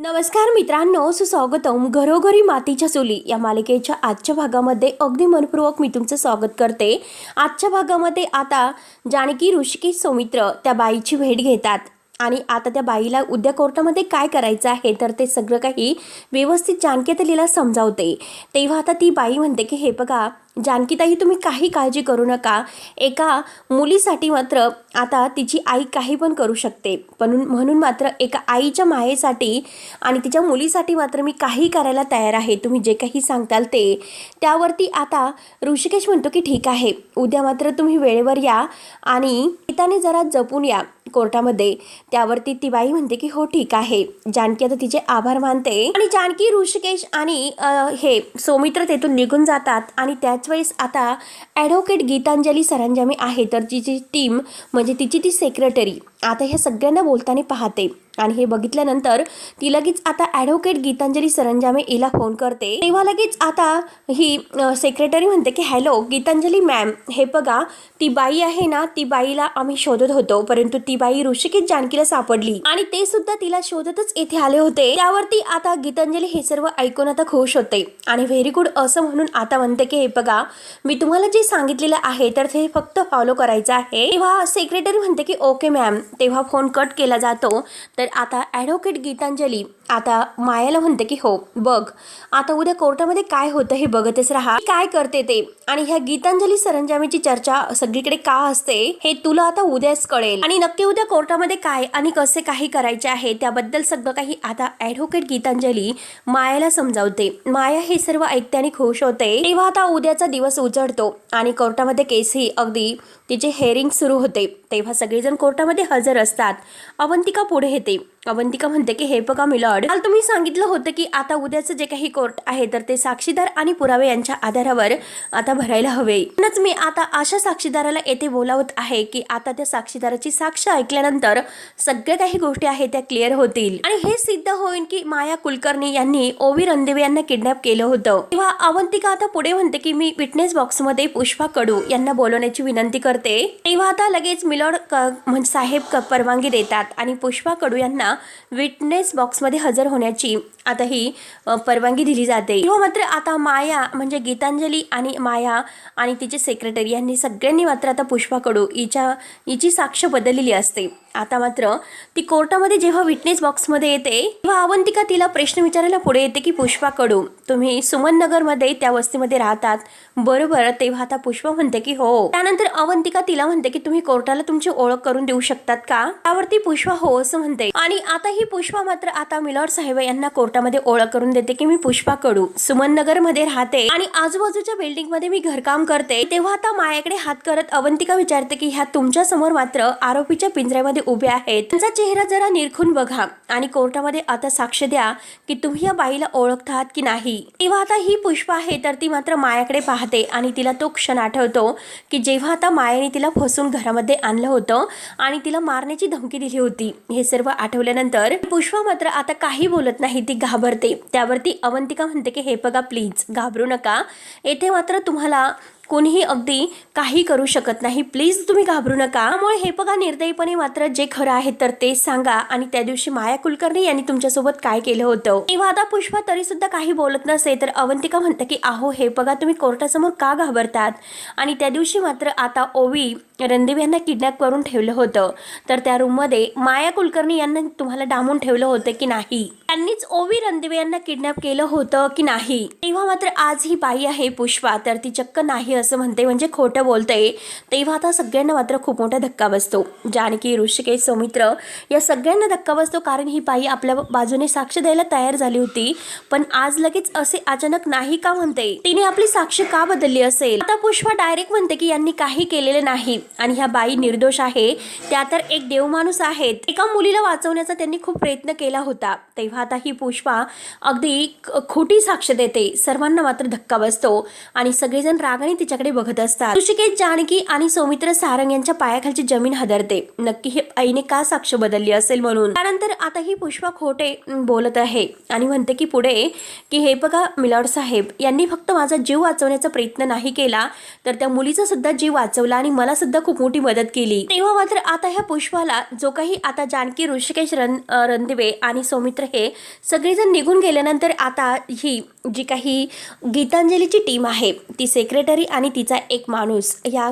नमस्कार मित्रांनो, सुस्वागतम घरोघरी मातीच्या चुली या मालिकेच्या आजच्या भागामध्ये अगदी मनपूर्वक मी तुमचं स्वागत करते। आजच्या भागामध्ये आता जानकी, ऋषिकेश, सौमित्र त्या बाईची भेट घेतात आणि आता त्या बाईला उद्या कोर्टामध्ये काय करायचं आहे तर ते सगळं काही व्यवस्थित जानकी तिला समजावते। तेव्हा आता ती बाई म्हणते की हे बघा जानकीताई, तुम्ही काही काळजी करू नका। एका मुलीसाठी मात्र आता तिची आई काही पण करू शकते, पण म्हणून मात्र एका आईच्या मायेसाठी आणि तिच्या मुलीसाठी मात्र मी काही करायला तयार आहे। तुम्ही जे काही सांगताल ते। त्यावरती आता ऋषिकेश म्हणतो की ठीक आहे, उद्या मात्र तुम्ही वेळेवर या आणि पिताने जरा जपून या कोर्टामध्ये। त्यावरती ती बाई म्हणते की हो ठीक आहे। जानकी आता तिचे आभार मानते आणि जानकी, ऋषिकेश आणि हे सौमित्र तेथून निघून जातात आणि त्याच वेळेस आता ॲडव्होकेट गीतांजली सरंजामे आहे तर तिची टीम म्हणजे तिची ती सेक्रेटरी आता ह्या सगळ्यांना बोलताना पाहते आणि हे बघितल्यानंतर ती लगेच आता ॲडव्होकेट गीतांजली सरंजामे हिला फोन करते। तेव्हा लगेच आता ही सेक्रेटरी म्हणते की हॅलो गीतांजली मॅम, हे बघा ती बाई आहे ना, ती बाईला आम्ही शोधत होतो, परंतु ती बाई ऋषिकेश जानकीला सापडली आणि ते सुद्धा तिला शोधतच येथे आले होते। त्यावरती आता गीतांजली हे सर्व ऐकून आता खुश होते आणि व्हेरी गुड असं म्हणून आता म्हणते की हे बघा मी तुम्हाला जे सांगितलेलं आहे तर ते फक्त फॉलो करायचं आहे। तेव्हा सेक्रेटरी म्हणते की ओके मॅम। तेव्हा फोन कट केला जातो तर आता ॲडव्होकेट गीतांजली आता मायाला म्हणते की हो बघ, आता उद्या कोर्टामध्ये काय होतं हे बघतच राहा, काय करते ते। आणि ह्या गीतांजली सरंजामेची चर्चा सगळीकडे का असते हे तुला आता उद्याच कळेल आणि नक्की उद्या कोर्टामध्ये काय आणि कसे काही करायचे आहे त्याबद्दल सगळं काही आता ॲडव्होकेट गीतांजली मायाला समजावते। माया हे सर्व ऐकते आणि खुश होते। तेव्हा आता उद्याचा दिवस उजळतो आणि कोर्टामध्ये केसही अगदी तिचे हेअरिंग सुरू होते। तेव्हा सगळेजण कोर्टामध्ये हजर असतात। अवंतिका पुढे येते। अवंतिका म्हणते की हे बघा मिलॉर्ड, काल तुम्ही सांगितलं होतं की आता उद्याचं जे काही कोर्ट आहे तर ते साक्षीदार आणि पुरावे यांच्या आधारावर आता भरायला हवे। म्हणूनच मी आता अशा साक्षीदाराला येथे बोलावत आहे की आता त्या साक्षीदाराची साक्ष ऐकल्यानंतर सगळ्या काही गोष्टी आहेत त्या क्लिअर होतील आणि हे सिद्ध होईल की माया कुलकर्णी यांनी ओवी रणदिवे यांना किडनॅप केलं होतं। तेव्हा अवंतिका आता पुढे म्हणते की मी विटनेस बॉक्समध्ये पुष्पा कडू यांना बोलवण्याची विनंती करते। तेव्हा आता लगेच मिलॉर्ड म्हणजे साहेब परवानगी देतात आणि पुष्पा कडू यांना विटनेस बॉक्समध्ये हजर होण्याची आता ही परवानगी दिली जाते। तेव्हा मात्र आता माया म्हणजे गीतांजली आणि माया आणि तिचे सेक्रेटरी यांनी सगळ्यांनी मात्र आता पुष्पा कडू हिची साक्ष बदललेली असते। आता मात्र ती कोर्टामध्ये जेव्हा विटनेस बॉक्समध्ये येते तेव्हा अवंतिका तिला प्रश्न विचारायला पुढे येते की पुष्पा कडू, तुम्ही सुमन नगरमध्ये त्या वस्तीमध्ये राहतात बरोबर? तेव्हा आता पुष्पा म्हणते की हो। त्यानंतर अवंतिका तिला म्हणते की तुम्ही कोर्टाला तुमची ओळख करून देऊ शकतात का? त्यावरती पुष्पा हो असं म्हणते आणि आता ही पुष्पा मात्र आता मिलॉर्ड साहेब यांना कोर्टामध्ये ओळख करून देते की मी पुष्पा कडू सुमन नगर मध्ये राहते आणि आजूबाजूच्या बिल्डिंग मध्ये मी घरकाम करते। तेव्हा आता मायाकडे हात करत अवंतिका विचारते की ह्या तुमच्या समोर मात्र आरोपीच्या पिंजऱ्यामध्ये उभे आहेत, त्यांचा चेहरा जरा निरखून बघा आणि कोर्टामध्ये आता साक्ष द्या की तुम्ही या बाईला ओळखतात की नाही। तेव्हा आता ही पुष्पा आहे तर ती मात्र मायाकडे पाहते आणि तिला तो क्षण आठवतो की जेव्हा आता मायाने तिला फसून घरामध्ये आणलं होतं आणि तिला मारण्याची धमकी दिली होती। हे सर्व आठवल्यानंतर पुष्पा मात्र आता काही बोलत नाही, ती घाबरते। त्यावरती अवंतिका म्हणते की हे बघा प्लीज घाबरू नका, येथे मात्र तुम्हाला कोणीही अगदी काही करू शकत नाही, प्लीज तुम्ही घाबरू नका। त्यामुळे हे बघा निर्दयीपणे मात्र जे खरं आहे तर ते सांगा आणि त्या दिवशी माया कुलकर्णी यांनी तुमच्यासोबत काय केलं होतं। तेव्हा आता पुष्पा तरी सुद्धा काही बोलत नसे तर अवंतिका म्हणते की अहो हे बघा तुम्ही कोर्टासमोर का घाबरतात आणि त्या दिवशी मात्र आता ओवी रणदिवे यांना किडनॅप करून ठेवलं होतं तर त्या रूममध्ये माया कुलकर्णी यांना तुम्हाला डांबून ठेवलं होतं की नाही, त्यांनीच ओवी रणदिवे यांना किडनॅप केलं होतं की नाही? तेव्हा मात्र आज ही बाई आहे पुष्पा तर ती चक्क नाही असं म्हणते, म्हणजे खोटं बोलते। तेव्हा आता सगळ्यांना मात्र खूप मोठा धक्का बसतो। जानकी, ऋषिकेश, सौमित्र या सगळ्यांना धक्का बसतो कारण ही बाई आपल्या बाजूने साक्ष द्यायला तयार झाली होती, पण आज लगेच असे अचानक नाही का म्हणते, तिने आपली साक्ष का बदलली असेल? आता पुष्पा डायरेक्ट म्हणते की यांनी काही केलेलं नाही आणि ह्या बाई निर्दोष आहे, त्या तर एक देवमाणूस आहेत, एका मुलीला वाचवण्याचा त्यांनी खूप प्रयत्न केला होता। तेव्हा आता ही पुष्पा अगदी खोटी साक्ष देते। सर्वांना मात्र धक्का बसतो आणि सगळेजण रागाने तिच्याकडे बघत असतात। ऋषिकेश, जानकी आणि सौमित्र सारंग यांच्या पायाखालची जमीन हादरते, नक्की हे आईने का साक्ष बदलली असेल म्हणून। त्यानंतर आता ही पुष्पा खोटे बोलत आहे आणि म्हणते की पुढे की हे बघा मिलॉर्ड साहेब, यांनी फक्त माझा जीव वाचवण्याचा प्रयत्न नाही केला तर त्या मुलीचा सुद्धा जीव वाचवला आणि मला सुद्धा खूप मोठी मदत केली। तेव्हा मात्र आता ह्या पुष्पाला जो काही आता जानकी, ऋषिकेश, रणदिवे आणि सौमित्र हे सगळेजण निघून गेल्यानंतर आता ही जी काही गीतांजलीची टीम आहे ती सेक्रेटरी आणि तिचा एक माणूस या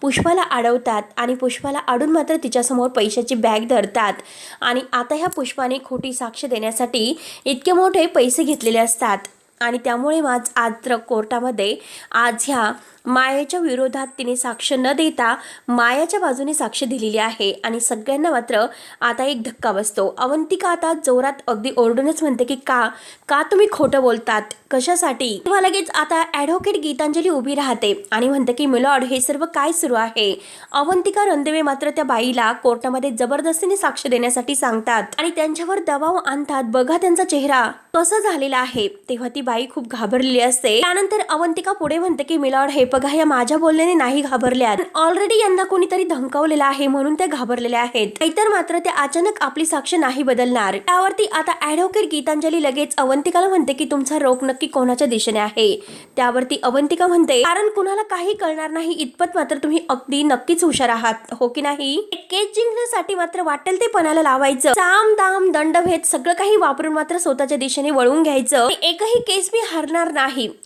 पुष्पाला अडवतात आणि पुष्पाला अडून मात्र तिच्यासमोर पैशाची बॅग धरतात आणि आता ह्या पुष्पाने खोटी साक्ष देण्यासाठी इतके मोठे पैसे घेतलेले असतात आणि त्यामुळे आज कोर्टामध्ये आज ह्या मायाच्या विरोधात तिने साक्ष न देता मायाच्या बाजूने साक्ष दिलेली आहे आणि सगळ्यांना मात्र आता एक धक्का बसतो। अवंतिका आता जोरात अगदी ओरडूनच म्हणते की का तुम्ही खोटं बोलतात, कशासाठी? तेव्हा लगेच आता ॲडव्होकेट गीतांजली उभी राहते आणि म्हणते की मिलॉर्ड, हे सर्व काय सुरू आहे? अवंतिका रणदिवे मात्र त्या बाईला कोर्टामध्ये जबरदस्तीने साक्ष देण्यासाठी सांगतात आणि त्यांच्यावर दबाव आणतात। बघा त्यांचा चेहरा कसा झालेला आहे। तेव्हा ती बाई खूप घाबरलेली असते। त्यानंतर अवंतिका पुढे म्हणते की मिलॉर्ड, हे बघा या माझ्या बोलण्याने नाही घाबरल्या, ऑलरेडी यांना कोणीतरी धमकावलेलं आहे म्हणून ते घाबरलेले आहेत, नाहीतर मात्र ते अचानक आपली साक्ष नाही बदलणार। त्यावरती आता ॲडव्होकेट गीतांजली लगेच अवंतिकाला म्हणते की तुमचा रोख नक्की कोणाच्या दिशेने आहे? त्यावरती अवंतिका म्हणते कारण कुणाला काही कळणार नाही इतपत मात्र तुम्ही अगदी नक्कीच हुशार आहात, हो की नाही? केस जिंकण्यासाठी मात्र वाटेल ते पणाला लावायचं, साम दाम दंडभेद सगळं काही वापरून मात्र स्वतःच्या दिशेने वळून घ्यायचं। एकही केस मी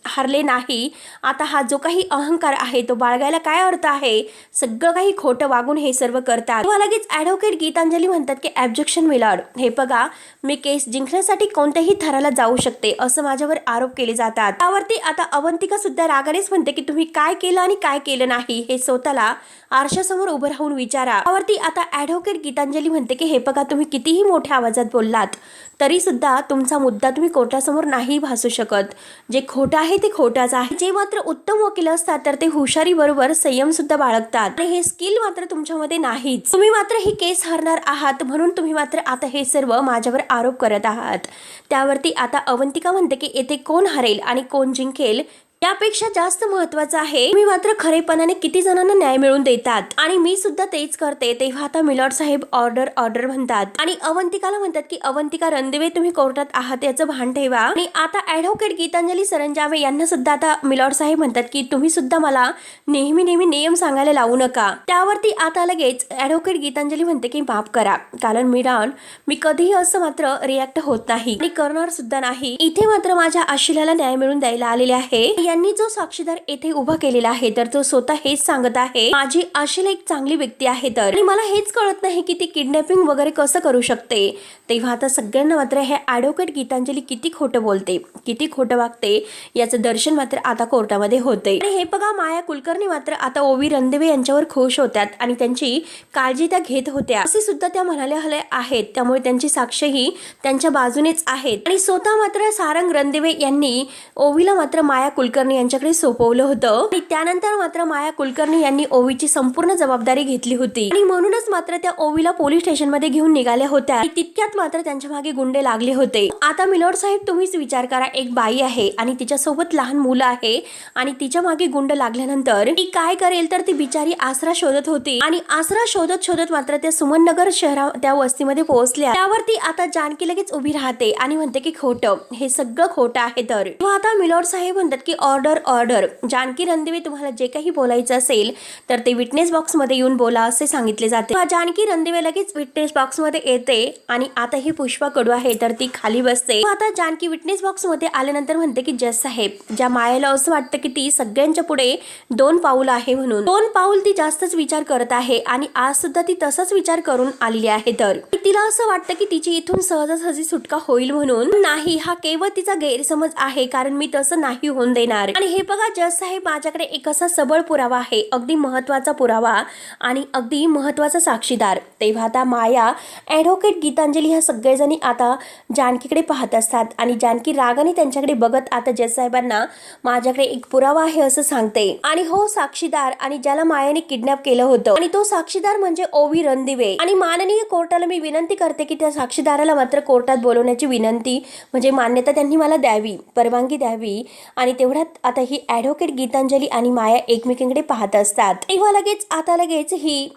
हरले नाही। आता हा जो काही अहंकार आहे तो बाळगायला काय अर्थ आहे? सगळं काही खोटं वागून हे सर्व करतात। तेव्हा लगेच ॲडव्होकेट गीतांजली म्हणतात की ऑब्जेक्शन मिलॉर्ड, हे बघा मी केस जिंकण्यासाठी कोणत्याही थराला जाऊ शकते असं माझ्यावर आरोप केले जातात। त्यावरती आता अवंतिका सुद्धा रागानेच म्हणते की तुम्ही काय केलं आणि काय केलं नाही हे स्वतःला आरशासमोर उभं राहून विचारा। त्यावरती आता ॲडव्होकेट गीतांजली म्हणते की हे बघा तुम्ही कितीही मोठ्या आवाजात बोललात तरी सुद्धा तुमचा मुद्दा तुम्ही कोर्टासमोर नाही भासू शकत। जे खोटं आहे ते खोटाच आहे। जे मात्र उत्तम वकील असतात तर ते हुशारी बरोबर संयम सुद्धा बाळगतात आणि हे स्किल मात्र तुमच्यामध्ये नाहीच। तुम्ही मात्र ही केस हरणार आहात म्हणून तुम्ही मात्र आता हे सर्व माझ्यावर आरोप करत आहात। त्यावरती आता अवंतिका म्हणते की येथे कोण हरेल आणि कोण जिंकेल यापेक्षा जास्त महत्वाचं आहे मी मात्र खरेपणाने किती जणांना न्याय मिळवून देतात आणि मी सुद्धा तेच करते। तेव्हा आता मिलॉर्ड साहेब ऑर्डर म्हणतात आणि अवंतिकाला म्हणतात की अवंतिका रणदिवे तुम्ही कोर्टात आहात याचं भान ठेवा। आणि आता ॲडव्होकेट गीतांजली सरंजामे यांना सुद्धा आता मिलॉर्ड साहेब म्हणतात की तुम्ही सुद्धा मला नेहमी नियम सांगायला लावू नका। त्यावरती आता लगेच ॲडव्होकेट गीतांजली म्हणते की माफ करा कारण मी कधीही असं मात्र रिॲक्ट होत नाही आणि करणार सुद्धा नाही। इथे मात्र माझ्या आशिलाला न्याय मिळवून द्यायला आलेले आहे। यांनी जो साक्षीदार येथे उभा केलेला आहे तर तो स्वतः हेच सांगत आहे माझी आशिला एक चांगली व्यक्ती आहे तर, आणि मला हेच कळत नाही की ती किडनॅपिंग वगैरे कसं करू शकते। तेव्हा आता सगळ्यांना मात्र हे ॲडव्होकेट गीतांजली किती खोटं बोलते, किती खोटं वागते याचं दर्शन मात्र आता कोर्टामध्ये होते। आणि हे बघा माया कुलकर्णी मात्र आता ओवी रणदिवे यांच्यावर खुश होत्यात आणि त्यांची काळजी त्या घेत होत्या असे सुद्धा त्या म्हणाल्या आहेत। त्यामुळे त्यांची साक्षही त्यांच्या बाजूनेच आहेत आणि स्वतः मात्र सारंग रणदिवे यांनी ओवीला मात्र माया कुलकर्णी यांच्याकडे सोपवलं होतं आणि त्यानंतर मात्र माया कुलकर्णी यांनी ओवीची संपूर्ण जबाबदारी घेतली होती आणि म्हणूनच मात्र त्या ओवीला पोलीस स्टेशन मध्ये घेऊन निघाल्या होत्या आणि तितक्यात मात्र त्यांच्या मागे गुंडे लागले होते। आता मिलॉर्ड साहेब तुम्हीच विचार करा, एक बाई आहे आणि तिच्यासोबत लहान मुलं आहे आणि तिच्या मागे गुंड लागल्यानंतर ती काय करेल तर ती बिचारी आसरा शोधत होती आणि आसरा शोधत मात्र त्या सुमननगर शहरा त्या वस्तीमध्ये पोहोचल्या। त्यावरती आता जानकी लगेच उभी राहते आणि म्हणते की खोटं, हे सगळं खोटं आहे तर। आता मिलॉर्ड साहेब म्हणतात की ऑर्डर जानकी रणदिवे तुम्हाला जे काही बोलायचं असेल तर ते विटनेस बॉक्स मध्ये येऊन बोला असे सांगितले जाते। जानकी रणदिवे लगेच विटनेस बॉक्स मध्ये येते आणि आता ही पुष्पा कडू आहे तर ती खाली बसते। आता जानकी विटनेस बॉक्स मध्ये आल्यानंतर म्हणते की जज साहेब ज्या मायाला असं वाटतं की ती सगळ्यांच्या पुढे 2 पाऊल आहे म्हणून 2 पाऊल ती जास्तच विचार करत आहे आणि आज सुद्धा ती तसाच विचार करून आलेली आहे तर तिला असं वाटतं की तिची इथून सहजासहजी सुटका होईल म्हणून नाही, हा केवळ तिचा गैरसमज आहे कारण मी तसं नाही होऊन देणार। आणि हे बघा जज साहेब माझ्याकडे एक असा सबळ पुरावा आहे, अगदी महत्वाचा पुरावा आणि अगदी महत्वाचा साक्षीदार। तेव्हा आता माया ॲडव्होकेट गीतांजली ह्या सगळेजणी आता जानकीकडे पाहत असतात आणि जानकी रागाने त्यांच्याकडे बघत आता जज साहेबांना माझ्याकडे एक पुरावा आहे असं सांगते आणि हो साक्षीदार आणि ज्याला मायाने किडनॅप केलं होतं आणि तो साक्षीदार म्हणजे ओवी रणदिवे आणि माननीय कोर्टाला मी विनंती करते की त्या साक्षीदाराला मात्र कोर्टात बोलवण्याची विनंती म्हणजे मान्यता त्यांनी मला द्यावी, परवानगी द्यावी। आणि तेवढ्यात आता ही ॲडव्होकेट गीतांजली आणि माया एकमेकांकडे पाहत असतात। तेव्हा लगेच ही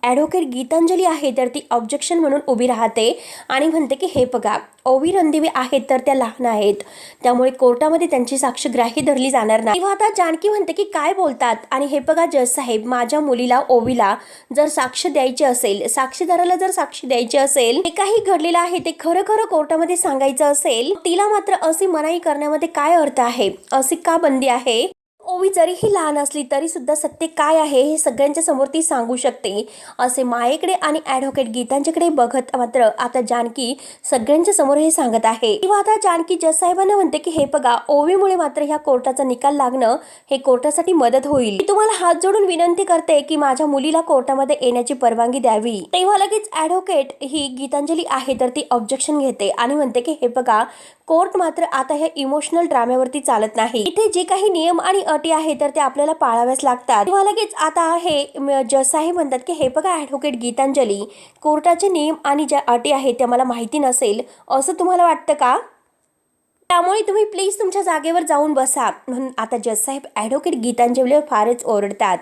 ॲडव्होकेट गीतांजली आहे तर ती ऑब्जेक्शन म्हणून उभी राहते आणि म्हणते की हे बघा, ओवी रणदिवे आहेत तर त्या लहान आहेत, त्यामुळे कोर्टामध्ये त्यांची साक्ष ग्राह्य धरली जाणार नाही. तेव्हा आता जानकी म्हणते की काय बोलतात, आणि हे बघा जज साहेब, माझ्या मुलीला ओवीला जर साक्ष द्यायची असेल, साक्षीदाराला जर साक्ष द्यायची असेल, हे काही घडलेलं आहे ते खरं खरं कोर्टामध्ये सांगायचं असेल, तिला मात्र अशी मनाई करण्यामध्ये काय अर्थ आहे, अशी का बंदी आहे? ओवी जरीही लहान असली तरी सुद्धा सत्य काय आहे हे सगळ्यांच्या समोर ती सांगू शकते, असे मायेकडे आणि ॲडव्होकेट गीतांच्याकडे बघत मात्र आता जानकी सगळ्यांच्या समोर हे सांगत आहे. किंवा आता जानकी जज साहेबांना म्हणते की हे बघा, ओवीमुळे मात्र ह्या कोर्टाचा निकाल लागणं हे कोर्टासाठी मदत होईल. मी तुम्हाला हात जोडून विनंती करते की माझ्या मुलीला कोर्टामध्ये येण्याची परवानगी द्यावी. तेव्हा लगेच ॲडव्होकेट ही गीतांजली आहे तर ती ऑब्जेक्शन घेते आणि म्हणते की हे बघा, कोर्ट मात्र आता ह्या इमोशनल ड्राम्यावरती चालत नाही. इथे जे काही नियम आणि अटी आहे तर ते आपल्याला पाळाव्याच लागतात. तेव्हा लगेच आता हे जज साहेब म्हणतात की हे बघा ॲडव्होकेट गीतांजली, कोर्टाचे नियम आणि ज्या अटी आहेत त्या मला माहिती नसेल असं तुम्हाला वाटतं का? त्यामुळे तुम्ही प्लीज तुमच्या जागेवर जाऊन बसा. म्हणून आता जज साहेब ॲडव्होकेट गीतांजलीवर फारच ओरडतात.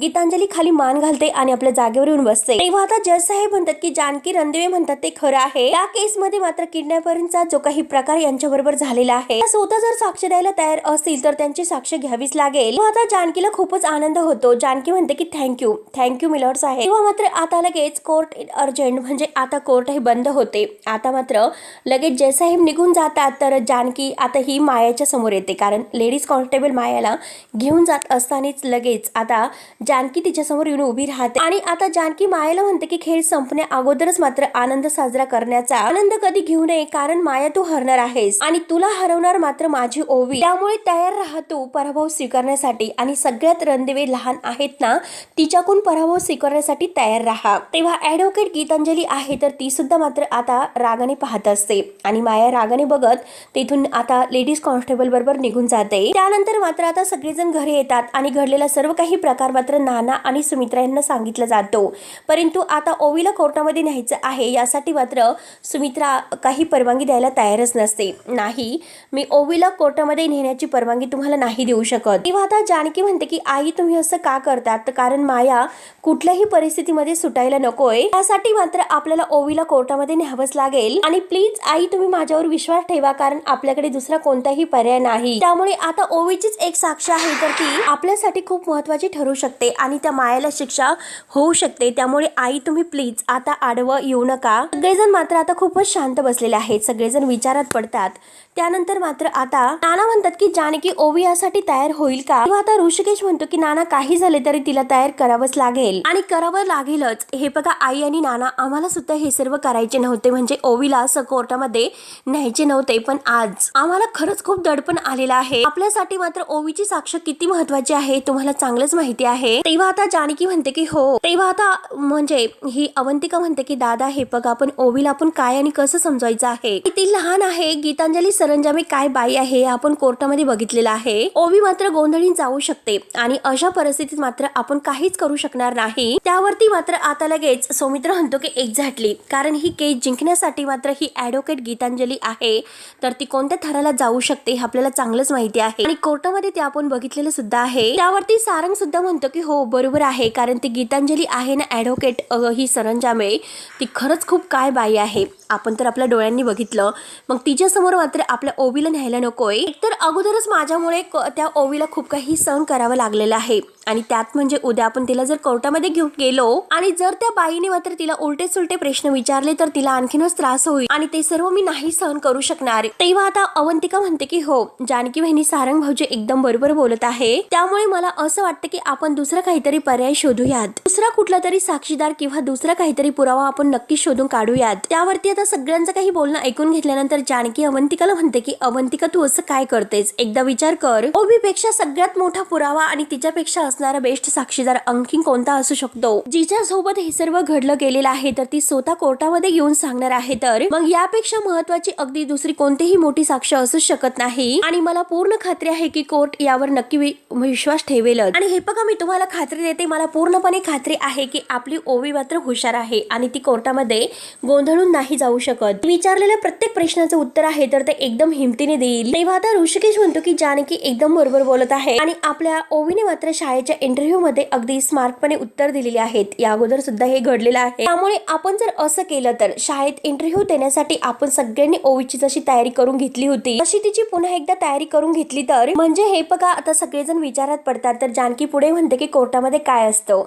गीतांजली खाली मान घालते आणि आपल्या जागेवर येऊन बसते. तेव्हा आता जज साहेब म्हणतात की जानकी रणदिवे म्हणतात ते खरं आहे, या केसमध्ये मात्र किडनॅपरिंगचा जो काही प्रकार यांच्याबरोबर झालेला आहे, स्वतः जर साक्ष द्यायला तयार असतील तर त्यांची साक्ष घ्यावीच लागेल. आता जानकीला खूपच आनंद होतो. जानकी म्हणते की थँक्यू मिलॉर्ड साहेब. तेव्हा मात्र आता लगेच कोर्ट अर्जंट, म्हणजे आता कोर्टही बंद होते. आता मात्र लगेच जज साहेब निघून जातात. तर जानकी आता ही मायाच्या समोर येते, कारण लेडीज कॉन्स्टेबल मायाला घेऊन जात असतानाच लगेच आता जानकी तिच्या समोर येऊन उभी राहते. आणि आता जानकी मायाला म्हणते की खेळ संपण्या अगोदरच मात्र आनंद साजरा करण्याचा आनंद कधी घेऊ नये, कारण माया तू हरणार आहेस आणि तुला हरवणार मात्र माझी ओवी, त्यामुळे तयार राहा तू पराभव स्वीकारण्यासाठी. आणि सगळ्यात रणदिवे लहान आहेत ना, तिच्याकडून पराभव स्वीकारण्यासाठी तयार राहा. तेव्हा ॲडव्होकेट गीतांजली आहे तर ती सुद्धा मात्र आता रागाने पाहत असते आणि माया रागाने बघत तिथून आता लेडीज कॉन्स्टेबल बरोबर निघून जाते. त्यानंतर मात्र आता सगळेजण घरी येतात आणि घडलेला सर्व काही प्रकार मात्र नाना आणि सुमित्रा यांना सांगितला जातो. परंतु आता ओवीला कोर्टामध्ये न्यायचं आहे यासाठी मात्र सुमित्रा काही परवानगी द्यायला तयारच नसते. नाही, मी ओवीला कोर्टामध्ये नेण्याची परवानगी तुम्हाला नाही देऊ शकत. तेव्हा आता जानकी म्हणते की आई तुम्ही असं का करतात, कारण माया कुठल्याही परिस्थितीमध्ये सुटायला नकोय, त्यासाठी मात्र आपल्याला ओवीला कोर्टामध्ये न्यावंच लागेल. आणि प्लीज आई तुम्ही माझ्यावर विश्वास ठेवा, कारण आपल्याकडे दुसरा कोणताही पर्याय नाही. त्यामुळे आता ओवीचीच एक साक्ष आहे तर ती आपल्यासाठी खूप महत्त्वाची ठरू शकते आणि त्या मायाला शिक्षा होऊ शकते. त्यामुळे आई तुम्ही प्लीज आता आडवं येऊ नका. सगळेजण मात्र आता खूपच शांत बसलेले आहेत. सगळेजण विचारात पडतात. त्यानंतर मात्र आता नाना म्हणतात की जानकी ओवी यासाठी तयार होईल का? तेव्हा आता ऋषिकेश म्हणतो की नाना काही झाले तरी तिला तयार करावंच लागेल आणि करावं लागेलच. हे बघा आई आणि नाना, आम्हाला सुद्धा हे सर्व करायचे नव्हते, म्हणजे ओवीला असं कोर्टामध्ये न्यायचे नव्हते, पण आज आम्हाला खरंच खूप दडपण आलेलं आहे. आपल्यासाठी मात्र ओवीची साक्ष किती महत्वाची आहे तुम्हाला चांगलंच माहिती आहे. तेव्हा आता जानकी म्हणते की हो. तेव्हा आता म्हणजे ही अवंतिका म्हणते की दादा हे बघा, आपण ओवीला आपण काय आणि कसं समजायचं आहे, ती लहान आहे. गीतांजली सरंजामे काय बाई आहे आपण कोर्टामध्ये बघितलेलं आहे. ओवी मात्र गोंधळीत जाऊ शकते आणि अशा परिस्थितीत मात्र आपण काहीच करू शकणार नाही. त्यावरती मात्र आता लगेच सौमित्र म्हणतो की एक्झॅक्टली, कारण ही केस जिंकण्यासाठी मात्र ही ॲडव्होकेट गीतांजली आहे तर ती कोणत्या थराला जाऊ शकते हे आपल्याला चांगलंच माहिती आहे आणि कोर्टामध्ये ते आपण बघितलेलं सुद्धा आहे. त्यावरती सारंग सुद्धा म्हणतो की हो बरोबर आहे, कारण ती गीतांजली आहे ना ॲडव्होकेट ही सरंजामे, ती खरंच खूप काय बाई आहे. आपण तर आपल्या डोळ्यांनी बघितलं, मग तिच्या समोर मात्र आपल्या ओवीला न्यायला नकोय. एकतर अगोदरच माझ्यामुळे त्या ओवीला खूप काही सहन करावं लागलेलं आहे आणि त्यात म्हणजे उद्या आपण तिला जर कोर्टामध्ये घेऊन गेलो आणि जर त्या बाईने मात्र तिला उलटे सुलटे प्रश्न विचारले तर तिला आणखीनच त्रास होईल आणि ते सर्व मी नाही सहन करू शकणार. तेव्हा आता अवंतिका म्हणते की हो जानकी बहिणी, सारंग भाऊजी एकदम बरोबर बोलत आहे. त्यामुळे मला असं वाटतं की आपण दुसरा काहीतरी पर्याय शोधूयात, दुसरा कुठला तरी साक्षीदार किंवा दुसरा काहीतरी पुरावा आपण नक्की शोधून काढूयात. त्यावरती आता सगळ्यांचं काही बोलणं ऐकून घेतल्यानंतर जानकी अवंतिकाला म्हणते की अवंतिका तू असं काय करतेस, एकदा विचार कर. ओवीपेक्षा सगळ्यात मोठा पुरावा आणि तिच्यापेक्षा असणारा बेस्ट साक्षीदार आणखी कोणता असू शकतो, जिच्या सोबत हे सर्व घडलं गेलेलं आहे तर ती स्वतः कोर्टामध्ये येऊन सांगणार आहे. तर मग यापेक्षा महत्वाची अगदी दुसरी कोणतीही मोठी साक्ष असू शकत नाही आणि मला पूर्ण खात्री आहे की कोर्ट यावर नक्की विश्वास ठेवेलच. आणि हे बघा मी तुम्हाला खात्री देते, मला पूर्णपणे खात्री आहे की आपली ओवी मात्र हुशार आहे आणि ती कोर्टामध्ये गोंधळून नाही जाऊ शकत. विचारलेल्या प्रत्येक प्रश्नाचं उत्तर आहे तर ते एकदम हिमतीने देईल. तेव्हा आता ऋषिकेश म्हणतो की जानकी एकदम बरोबर बोलत आहे आणि आपल्या ओवीने मात्र शाळेत शाळेच्या इंटरव्ह्यू मध्ये अगदी स्मार्टपणे उत्तर दिलेली आहेत. या अगोदर सुद्धा हे घडलेलं आहे. त्यामुळे आपण जर असं केलं तर शाळेत इंटरव्ह्यू देण्यासाठी आपण सगळ्यांनी ओवीची जशी तयारी करून घेतली होती तशी तिची पुन्हा एकदा तयारी करून घेतली तर म्हणजे हे बघा, आता सगळेजण विचारात पडतात. तर जानकी पुढे म्हणते की कोर्टामध्ये काय असतं,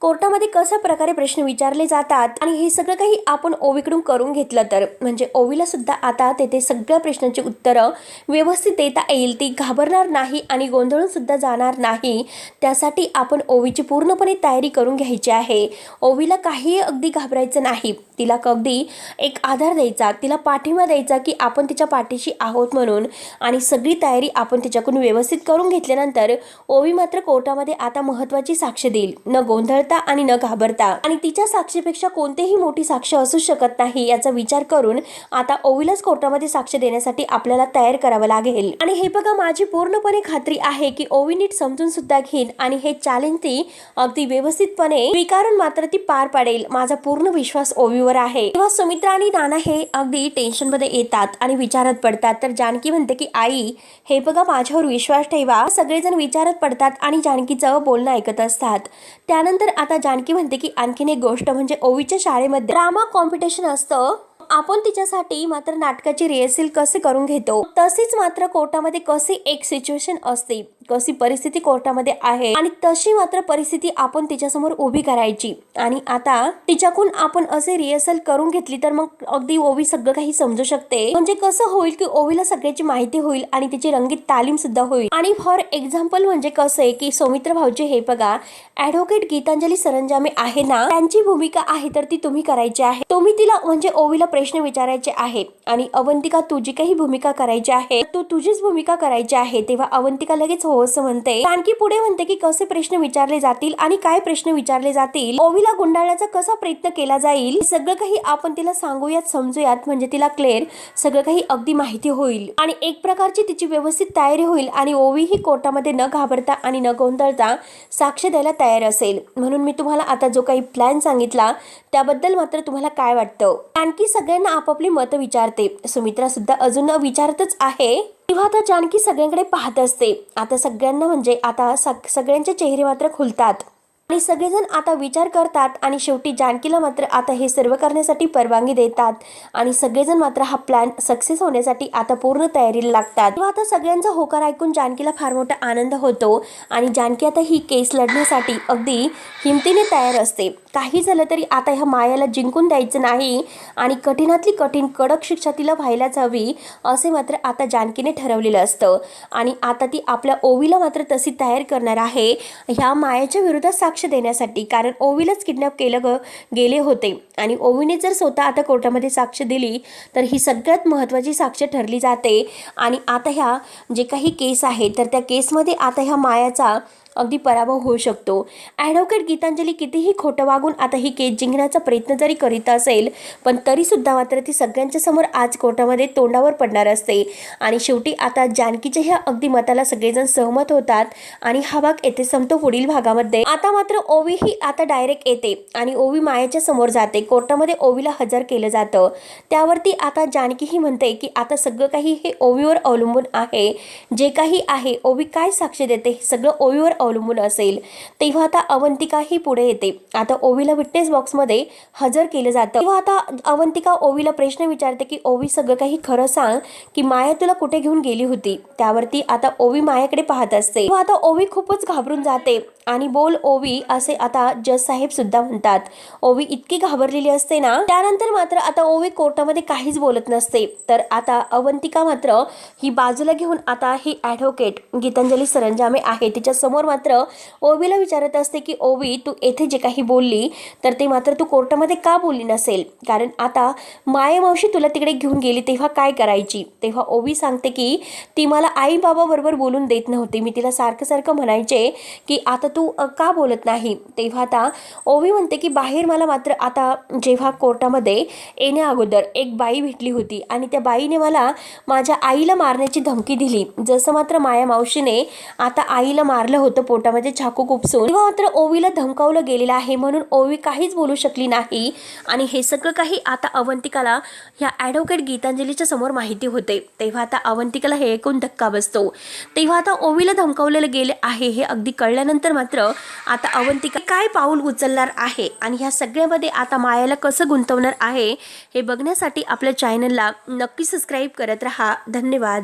कोर्टामध्ये कशा प्रकारे प्रश्न विचारले जातात आणि हे सगळं काही आपण ओवीकडून करून घेतलं तर म्हणजे ओवीला सुद्धा आता तेथे सगळ्या प्रश्नांची उत्तरं व्यवस्थित देता येईल. ती घाबरणार नाही आणि गोंधळून सुद्धा जाणार नाही. त्यासाठी आपण ओवीची पूर्णपणे तयारी करून घ्यायची आहे. ओवीला काही अगदी घाबरायचं नाही. तिला अगदी एक आधार द्यायचा, तिला पाठिंबा द्यायचा की आपण तिच्या पाठीशी आहोत म्हणून. आणि सगळी तयारी आपण तिच्याकडून व्यवस्थित करून घेतल्यानंतर ओवी मात्र कोर्टामध्ये आता महत्त्वाची साक्ष देईल, न गोंधळ आणि न घाबरता. आणि तिच्या साक्षीपेक्षा कोणतीही मोठी साक्ष असू शकत नाही याचा विचार करून आता ओवीलाच कोर्टामध्ये साक्ष देण्यासाठी आपल्याला तयार करावं लागेल. आणि हे बघा, माझी पूर्णपणे खात्री आहे की ओवी नीट समजून सुद्धा घेईल आणि हे चॅलेंज ती अगदी व्यवस्थितपणे स्वीकारून मात्र ती पार पाडेल. माझा पूर्ण विश्वास ओवीवर आहे. तेव्हा सुमित्रा आणि नाना हे अगदी टेन्शन मध्ये येतात आणि विचारात पडतात. तर जानकी म्हणते की आई, हे बघा, माझ्यावर विश्वास ठेवा. सगळेजण विचारात पडतात आणि जानकीचं बोलणं ऐकत असतात. त्यानंतर आता जानकी म्हणते की आणखीन एक गोष्ट म्हणजे ओवीच्या शाळेमध्ये ड्रामा कॉम्पिटिशन असतं. आपण तिच्यासाठी मात्र नाटकाची रिहर्सल कसे करून घेतो तसेच मात्र कोर्टामध्ये कशी एक सिच्युएशन असते, कशी परिस्थिती कोर्टामध्ये आहे आणि तशी मात्र परिस्थिती आपण तिच्यासमोर उभी करायची. आणि आता तिच्याकडून आपण असे रिहर्सल करून घेतली तर मग अगदी ओवी सगळं काही समजू शकते. म्हणजे कसं होईल की ओवीला सगळ्याची माहिती होईल आणि तिची रंगीत तालीम सुद्धा होईल. आणि फॉर एक्झाम्पल म्हणजे कसं आहे की सौमित्र भाऊजी हे बघा, ॲडव्होकेट गीतांजली सरंजामे आहे ना, त्यांची भूमिका आहे तर ती तुम्ही करायची आहे. तुम्ही तिला म्हणजे ओवीला प्रश्न विचारायचे आहे आणि अवंतिका तुझी काही भूमिका करायची आहे, तू तुझीच भूमिका करायची आहे. तेव्हा अवंतिका लगेच हो असं म्हणते. आणखी पुढे म्हणते की कसे प्रश्न विचारले जातील आणि काय प्रश्न विचारले जातील, ओवीला गुंडाळण्याचा कसा प्रयत्न केला जाईल, सगळं काही आपण तिला सांगूयात, समजूयात. म्हणजे तिला क्लिअर सगळं काही अगदी माहिती होईल आणि एक प्रकारची तिची व्यवस्थित तयारी होईल आणि ओवी ही कोर्टामध्ये न घाबरता आणि न गोंधळता साक्ष द्यायला तयार असेल. म्हणून मी तुम्हाला आता जो काही प्लॅन सांगितला त्याबद्दल मात्र तुम्हाला काय वाटतं. आणखी सगळ्यांना आपापली मतं विचारते. सुमित्रा सुद्धा अजून विचारतच आहे. तेव्हा आता जानकी सगळ्यांकडे पाहत असते. आता सगळ्यांना म्हणजे आता सगळ्यांचे चेहरे मात्र खुलतात आणि सगळेजण आता विचार करतात आणि शेवटी जानकीला मात्र आता हे सर्व करण्यासाठी परवानगी देतात आणि सगळेजण मात्र हा प्लॅन सक्सेस होण्यासाठी आता पूर्ण तयारीला लागतात. तेव्हा आता सगळ्यांचा होकार ऐकून जानकीला फार मोठा आनंद होतो आणि जानकी आता ही केस लढण्यासाठी अगदी हिमतीने तयार असते. काही झालं तरी आता ह्या मायाला जिंकून द्यायचं नाही आणि कठीणातली कठीण कडक शिक्षा तिला व्हायलाच हवी असे मात्र आता जानकीने ठरवलेलं असतं. आणि आता ती आपल्या ओवीला मात्र तशी तयार करणार आहे ह्या मायाच्या विरोधात साक्ष देण्यासाठी. कारण ओवीलाच किडनॅप केलं गेले होते आणि ओवीने जर स्वतः आता कोर्टामध्ये साक्ष दिली तर ही सगळ्यात महत्त्वाची साक्ष ठरली जाते. आणि आता ह्या जे काही केस आहे तर त्या केसमध्ये आता ह्या मायाचा अगदी पराभव होऊ शकतो. ॲडव्होकेट गीतांजली कितीही खोटं वागून आता ही केस जिंकण्याचा प्रयत्न जरी करीत असेल पण तरी सुद्धा मात्र ती सगळ्यांच्या समोर आज कोर्टामध्ये तोंडावर पडणार असते. आणि शेवटी आता जानकीच्या ह्या अगदी मताला सगळेजण सहमत होतात आणि हा भाग येथे संपतो. पुढील भागामध्ये आता मात्र ओवी ही आता डायरेक्ट येते आणि ओवी मायाच्या समोर जाते. कोर्टामध्ये ओवीला हजर केलं जातं. त्यावरती आता जानकी ही म्हणते की आता सगळं काही हे ओवीवर अवलंबून आहे. जे काही आहे ओवी काय साक्ष देते हे सगळं ओवीवर अवलंबून असेल. तेव्हा आता अवंतिका ही पुढे येते. आता ओवीला विटनेस बॉक्समध्ये हजर केलं जातं. तेव्हा आता अवंतिका ओवीला प्रश्न विचारते की ओवी सगळं काही खरं सांग की माया तुला कुठे घेऊन गेली होती. त्यावरती आता ओवी मायाकडे पाहत असते. तेव्हा आता ओवी खूपच घाबरून जाते आणि बोल ओवी असे आता जज साहेब सुद्धा म्हणतात. ओवी इतकी घाबरलेली असते ना. त्यानंतर मात्र आता ओवी कोर्टामध्ये काहीच बोलत नसते. तर आता अवंतिका मात्र ही बाजूला घेऊन आता ही ॲडव्होकेट गीतांजली सरंजामे आहे तिच्या समोर मात्र ओवीला विचारत असते की ओवी तू येथे जे काही बोलली तर ते मात्र तू कोर्टामध्ये का बोलली नसेल. कारण आता माया मावशी तुला तिकडे घेऊन गेली तेव्हा काय करायची. तेव्हा ओवी सांगते की ती मला आई बाबा बरोबर बोलून देत नव्हती. मी तिला सारखं सारखं म्हणायचे की आता तू का बोलत नाही. तेव्हा आता ओवी म्हणते की बाहेर मला मात्र आता जेव्हा कोर्टामध्ये येण्या अगोदर एक बाई भेटली होती आणि त्या बाईने मला माझ्या आईला मारण्याची धमकी दिली. जसं मात्र माया मावशीने आता आईला मारलं होतं पोटामध्ये चाकू खुपसून. तेव्हा मात्र ओवीला धमकावलं गेलेलं आहे म्हणून ओवी काहीच बोलू शकली नाही. आणि हे सगळं काही आता अवंतिकाला ह्या ॲडव्होकेट गीतांजलीच्या समोर माहिती होते. तेव्हा आता अवंतिकाला हे ऐकून धक्का बसतो. तेव्हा आता ओवीला धमकावलेलं गेले आहे हे अगदी कळल्यानंतर मात्र मात्र आता अवंतिका काय पाऊल उचलणार आहे आणि ह्या सगळ्यामध्ये आता मायाला कसं गुंतवणार आहे हे बघण्यासाठी आपल्या चॅनलला नक्की सबस्क्राईब करत राहा. धन्यवाद.